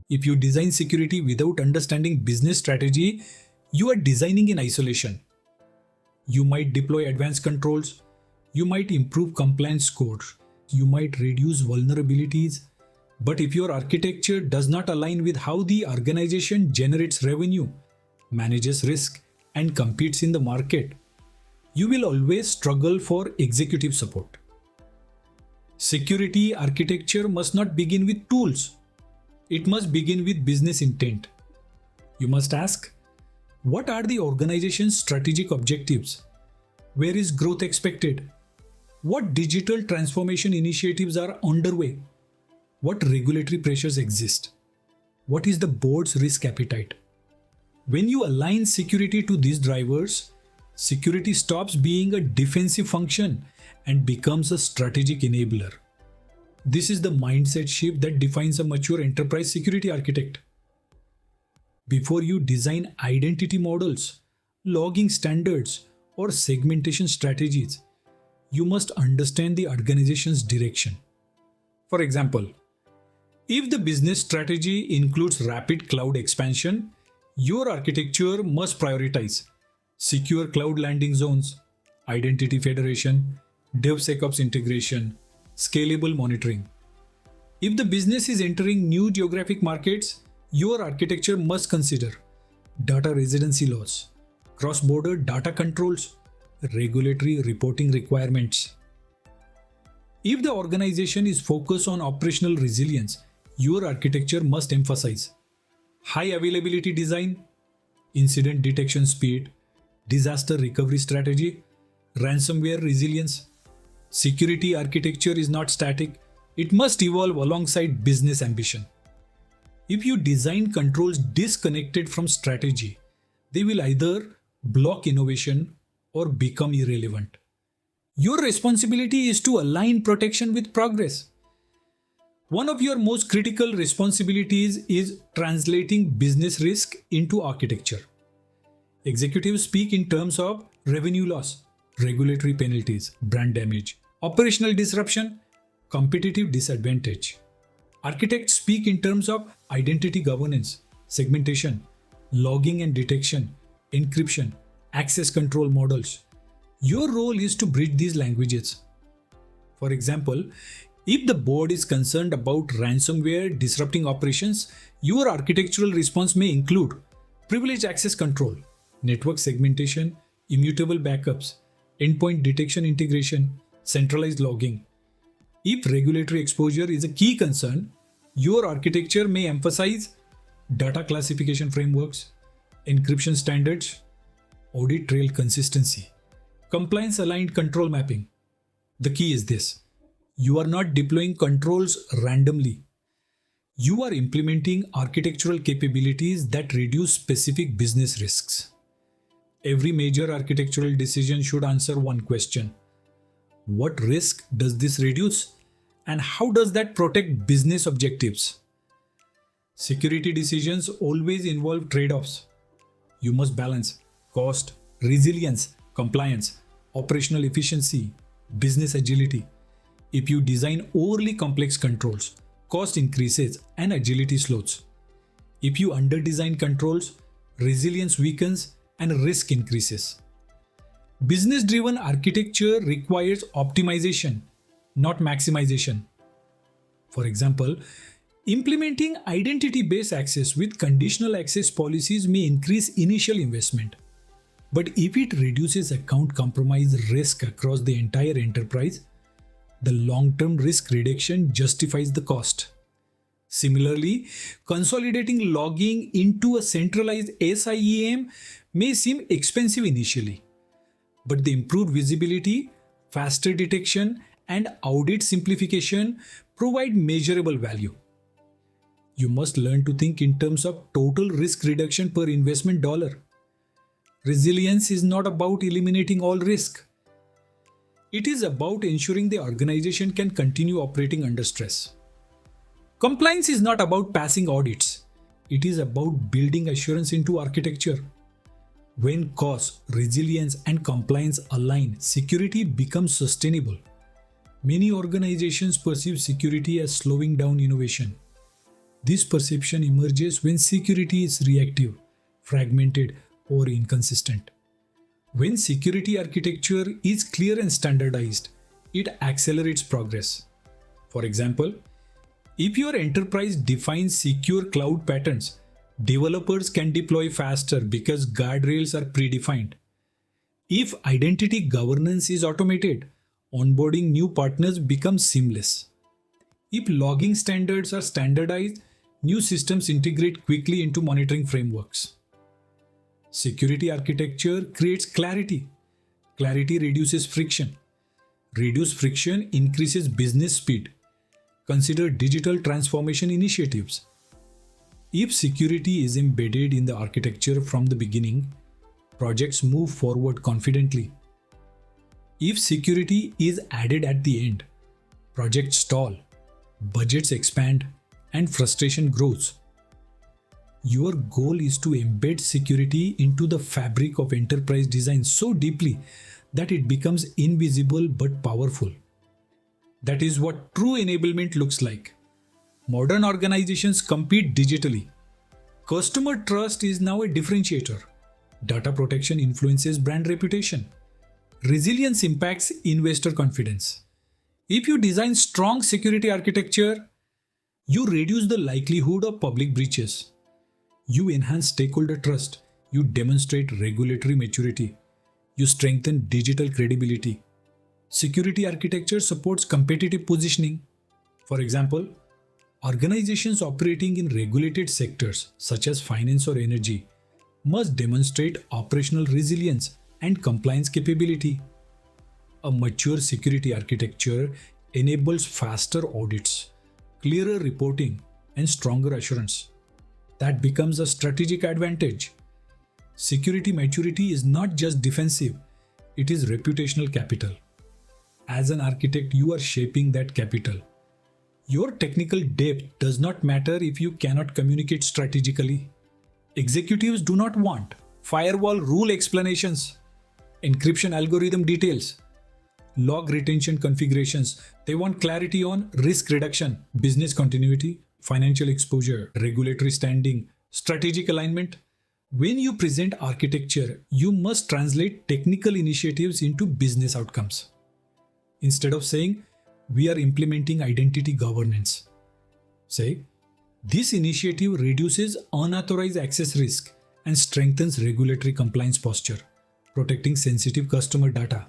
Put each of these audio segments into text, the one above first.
If you design security without understanding business strategy, you are designing in isolation. You might deploy advanced controls, you might improve compliance scores, you might reduce vulnerabilities, but if your architecture does not align with how the organization generates revenue, manages risk, and competes in the market, you will always struggle for executive support. Security architecture must not begin with tools. It must begin with business intent. You must ask, what are the organization's strategic objectives? Where is growth expected? What digital transformation initiatives are underway? What regulatory pressures exist? What is the board's risk appetite? When you align security to these drivers, security stops being a defensive function and becomes a strategic enabler. This is the mindset shift that defines a mature enterprise security architect. Before you design identity models, logging standards, or segmentation strategies, you must understand the organization's direction. For example, if the business strategy includes rapid cloud expansion, your architecture must prioritize secure cloud landing zones, identity federation, DevSecOps integration, scalable monitoring. If the business is entering new geographic markets, your architecture must consider data residency laws, cross-border data controls, regulatory reporting requirements. If the organization is focused on operational resilience, your architecture must emphasize high availability design, incident detection speed, disaster recovery strategy, ransomware resilience. Security architecture is not static, it must evolve alongside business ambition. If you design controls disconnected from strategy, they will either block innovation or become irrelevant. Your responsibility is to align protection with progress. One of your most critical responsibilities is translating business risk into architecture. Executives speak in terms of revenue loss, regulatory penalties, brand damage, operational disruption, competitive disadvantage. Architects speak in terms of identity governance, segmentation, logging and detection, encryption, access control models. Your role is to bridge these languages. For example, if the board is concerned about ransomware disrupting operations, your architectural response may include privileged access control, network segmentation, immutable backups, endpoint detection integration, centralized logging. If regulatory exposure is a key concern, your architecture may emphasize data classification frameworks, encryption standards, audit trail consistency, compliance-aligned control mapping. The key is this: you are not deploying controls randomly. You are implementing architectural capabilities that reduce specific business risks. Every major architectural decision should answer one question: what risk does this reduce? And how does that protect business objectives? Security decisions always involve trade-offs. You must balance cost, resilience, compliance, operational efficiency, business agility. If you design overly complex controls, cost increases and agility slows. If you under-design controls, resilience weakens and risk increases. Business-driven architecture requires optimization, not maximization. For example, implementing identity-based access with conditional access policies may increase initial investment. But if it reduces account compromise risk across the entire enterprise, the long-term risk reduction justifies the cost. Similarly, consolidating logging into a centralized SIEM may seem expensive initially, but the improved visibility, faster detection, and audit simplification provide measurable value. You must learn to think in terms of total risk reduction per investment dollar. Resilience is not about eliminating all risk. It is about ensuring the organization can continue operating under stress. Compliance is not about passing audits. It is about building assurance into architecture. When cost, resilience, and compliance align, security becomes sustainable. Many organizations perceive security as slowing down innovation. This perception emerges when security is reactive, fragmented, or inconsistent. When security architecture is clear and standardized, it accelerates progress. For example, if your enterprise defines secure cloud patterns, developers can deploy faster because guardrails are predefined. If identity governance is automated, onboarding new partners becomes seamless. If logging standards are standardized, new systems integrate quickly into monitoring frameworks. Security architecture creates clarity. Clarity reduces friction. Reduced friction increases business speed. Consider digital transformation initiatives. If security is embedded in the architecture from the beginning, projects move forward confidently. If security is added at the end, projects stall, budgets expand, and frustration grows. Your goal is to embed security into the fabric of enterprise design so deeply that it becomes invisible but powerful. That is what true enablement looks like. Modern organizations compete digitally. Customer trust is now a differentiator. Data protection influences brand reputation. Resilience impacts investor confidence. If you design strong security architecture, you reduce the likelihood of public breaches. You enhance stakeholder trust. You demonstrate regulatory maturity. You strengthen digital credibility. Security architecture supports competitive positioning. For example, organizations operating in regulated sectors such as finance or energy must demonstrate operational resilience and compliance capability. A mature security architecture enables faster audits, clearer reporting, and stronger assurance. That becomes a strategic advantage. Security maturity is not just defensive, it is reputational capital. As an architect, you are shaping that capital. Your technical depth does not matter if you cannot communicate strategically. Executives do not want firewall rule explanations, encryption algorithm details, log retention configurations. They want clarity on risk reduction, business continuity, financial exposure, regulatory standing, strategic alignment. When you present architecture, you must translate technical initiatives into business outcomes. Instead of saying, we are implementing identity governance, say, this initiative reduces unauthorized access risk and strengthens regulatory compliance posture, protecting sensitive customer data.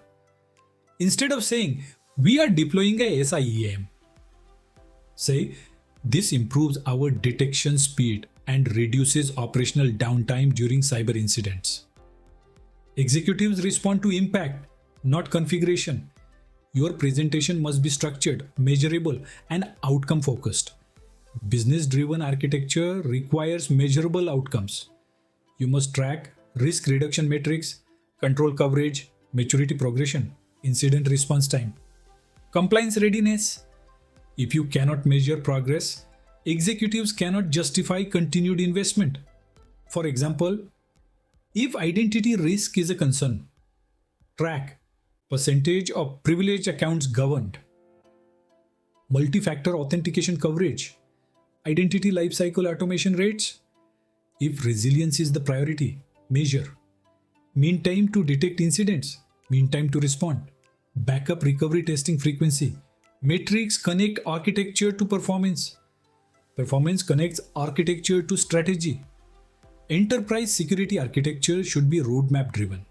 Instead of saying, we are deploying a SIEM, say, this improves our detection speed and reduces operational downtime during cyber incidents. Executives respond to impact, not configuration. Your presentation must be structured, measurable, and outcome focused. Business-driven architecture requires measurable outcomes. You must track risk reduction metrics, control coverage, maturity progression, incident response time, compliance readiness. If you cannot measure progress, executives cannot justify continued investment. For example, if identity risk is a concern, track percentage of privileged accounts governed, multi-factor authentication coverage, identity lifecycle automation rates. If resilience is the priority, measure mean time to detect incidents, mean time to respond, backup recovery testing frequency. Metrics connect architecture to performance. Performance connects architecture to strategy. Enterprise security architecture should be roadmap driven.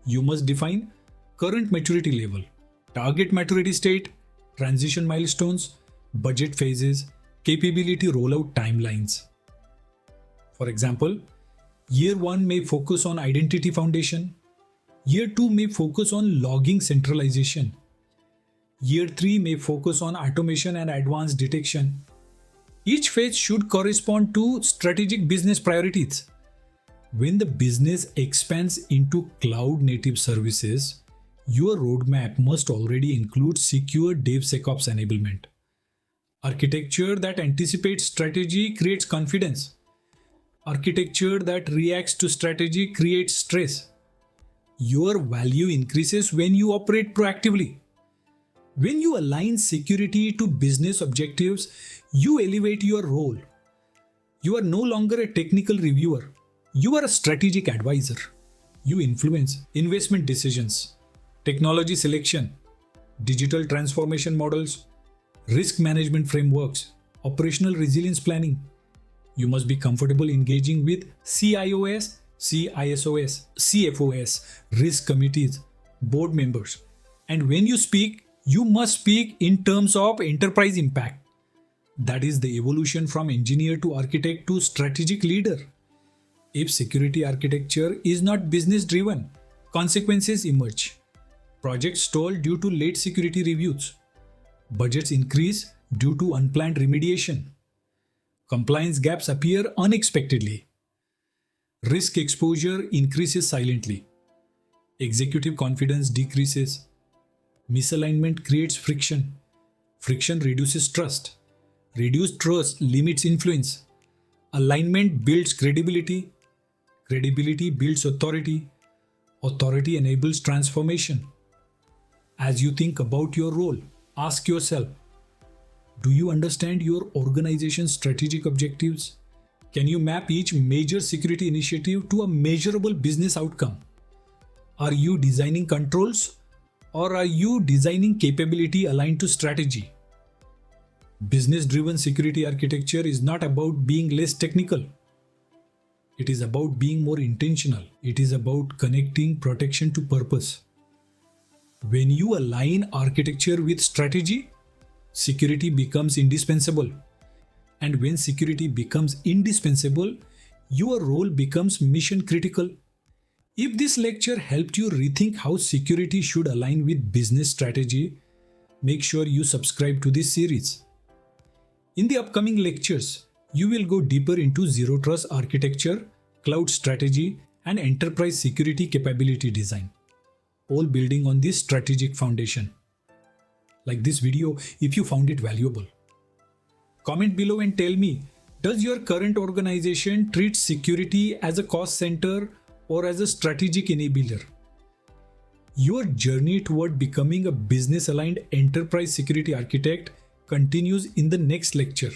You must define current maturity level, target maturity state, transition milestones, budget phases, capability rollout timelines. For example, year 1 may focus on identity foundation, year 2 may focus on logging centralization, year 3 may focus on automation and advanced detection. Each phase should correspond to strategic business priorities. When the business expands into cloud-native services, your roadmap must already include secure DevSecOps enablement. Architecture that anticipates strategy creates confidence. Architecture that reacts to strategy creates stress. Your value increases when you operate proactively. When you align security to business objectives, you elevate your role. You are no longer a technical reviewer. You are a strategic advisor. You influence investment decisions, technology selection, digital transformation models, risk management frameworks, operational resilience planning. You must be comfortable engaging with CIOs, CISOs, CFOs, risk committees, board members. And when you speak, you must speak in terms of enterprise impact. That is the evolution from engineer to architect to strategic leader. If security architecture is not business driven, consequences emerge. Projects stall due to late security reviews. Budgets increase due to unplanned remediation. Compliance gaps appear unexpectedly. Risk exposure increases silently. Executive confidence decreases. Misalignment creates friction. Friction reduces trust. Reduced trust limits influence. Alignment builds credibility. Credibility builds authority. Authority enables transformation. As you think about your role, ask yourself, do you understand your organization's strategic objectives? Can you map each major security initiative to a measurable business outcome? Are you designing controls or are you designing capability aligned to strategy? Business-driven security architecture is not about being less technical. It is about being more intentional. It is about connecting protection to purpose. When you align architecture with strategy, security becomes indispensable. And when security becomes indispensable, your role becomes mission critical. If this lecture helped you rethink how security should align with business strategy, make sure you subscribe to this series. In the upcoming lectures, you will go deeper into zero trust architecture, cloud strategy, and enterprise security capability design, all building on this strategic foundation. Like this video if you found it valuable. Comment below and tell me, does your current organization treat security as a cost center or as a strategic enabler? Your journey toward becoming a business-aligned enterprise security architect continues in the next lecture.